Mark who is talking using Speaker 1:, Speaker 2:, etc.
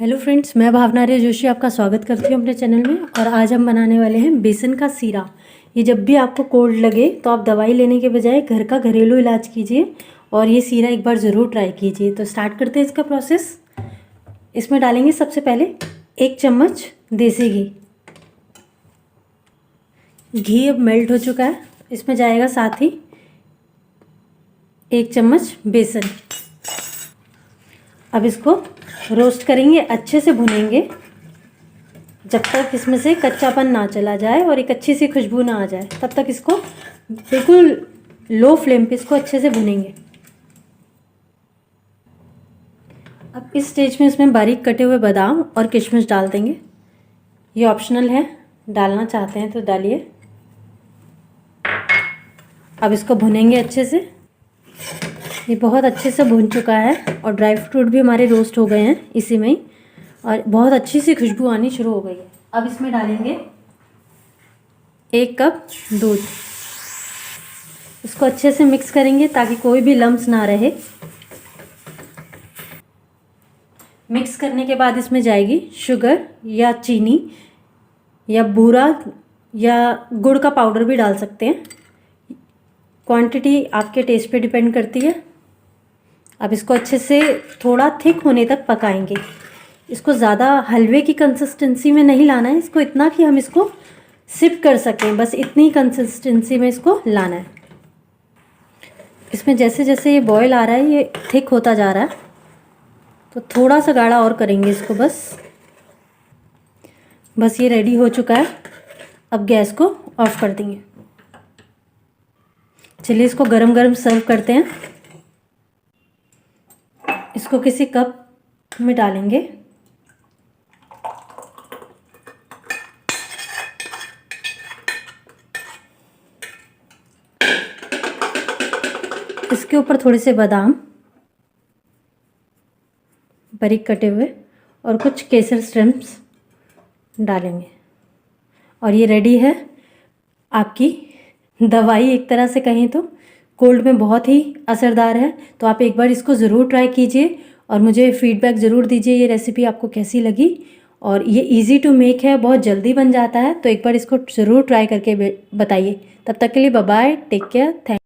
Speaker 1: Hello friends, मैं भावना आर्य जोशी आपका स्वागत करती हूँ अपने चैनल में। और आज हम बनाने वाले हैं बेसन का सीरा। ये जब भी आपको कोल्ड लगे तो आप दवाई लेने के बजाय घर का घरेलू इलाज कीजिए और ये सीरा एक बार ज़रूर ट्राई कीजिए। तो स्टार्ट करते हैं इसका प्रोसेस। इसमें डालेंगे सबसे पहले 1 चम्मच देसी घी। घी अब मेल्ट हो चुका है, इसमें जाएगा साथ ही 1 चम्मच बेसन। अब इसको रोस्ट करेंगे, अच्छे से भुनेंगे जब तक इसमें से कच्चापन ना चला जाए और एक अच्छी सी खुशबू ना आ जाए, तब तक इसको बिल्कुल लो फ्लेम पे इसको अच्छे से भुनेंगे। अब इस स्टेज में इसमें बारीक कटे हुए बादाम और किशमिश डाल देंगे। ये ऑप्शनल है, डालना चाहते हैं तो डालिए। अब इसको भुनेंगे अच्छे से। ये बहुत अच्छे से भुन चुका है और ड्राई फ्रूट भी हमारे रोस्ट हो गए हैं इसी में ही, और बहुत अच्छी सी खुशबू आनी शुरू हो गई है। अब इसमें डालेंगे 1 कप दूध। इसको अच्छे से मिक्स करेंगे ताकि कोई भी लम्स ना रहे। मिक्स करने के बाद इसमें जाएगी शुगर या चीनी या बूरा या गुड़ का पाउडर भी डाल सकते हैं। क्वांटिटी आपके टेस्ट पे डिपेंड करती है। अब इसको अच्छे से थोड़ा थिक होने तक पकाएंगे। इसको ज़्यादा हलवे की कंसिस्टेंसी में नहीं लाना है, इसको इतना कि हम इसको सिप कर सकें, बस इतनी कंसिस्टेंसी में इसको लाना है। इसमें जैसे जैसे ये बॉयल आ रहा है, ये थिक होता जा रहा है, तो थोड़ा सा गाढ़ा और करेंगे इसको। बस ये रेडी हो चुका है। अब गैस को ऑफ कर देंगे। चलिए इसको गरम गरम सर्व करते हैं। इसको किसी कप में डालेंगे। इसके ऊपर थोड़े से बादाम बारीक कटे हुए और कुछ केसर स्ट्रिप्स डालेंगे और ये रेडी है आपकी दवाई। एक तरह से कहें तो कोल्ड में बहुत ही असरदार है। तो आप एक बार इसको ज़रूर ट्राई कीजिए और मुझे फीडबैक ज़रूर दीजिए ये रेसिपी आपको कैसी लगी। और ये इजी टू मेक है, बहुत जल्दी बन जाता है, तो एक बार इसको ज़रूर ट्राई करके बताइए। तब तक के लिए bye bye, take care, thank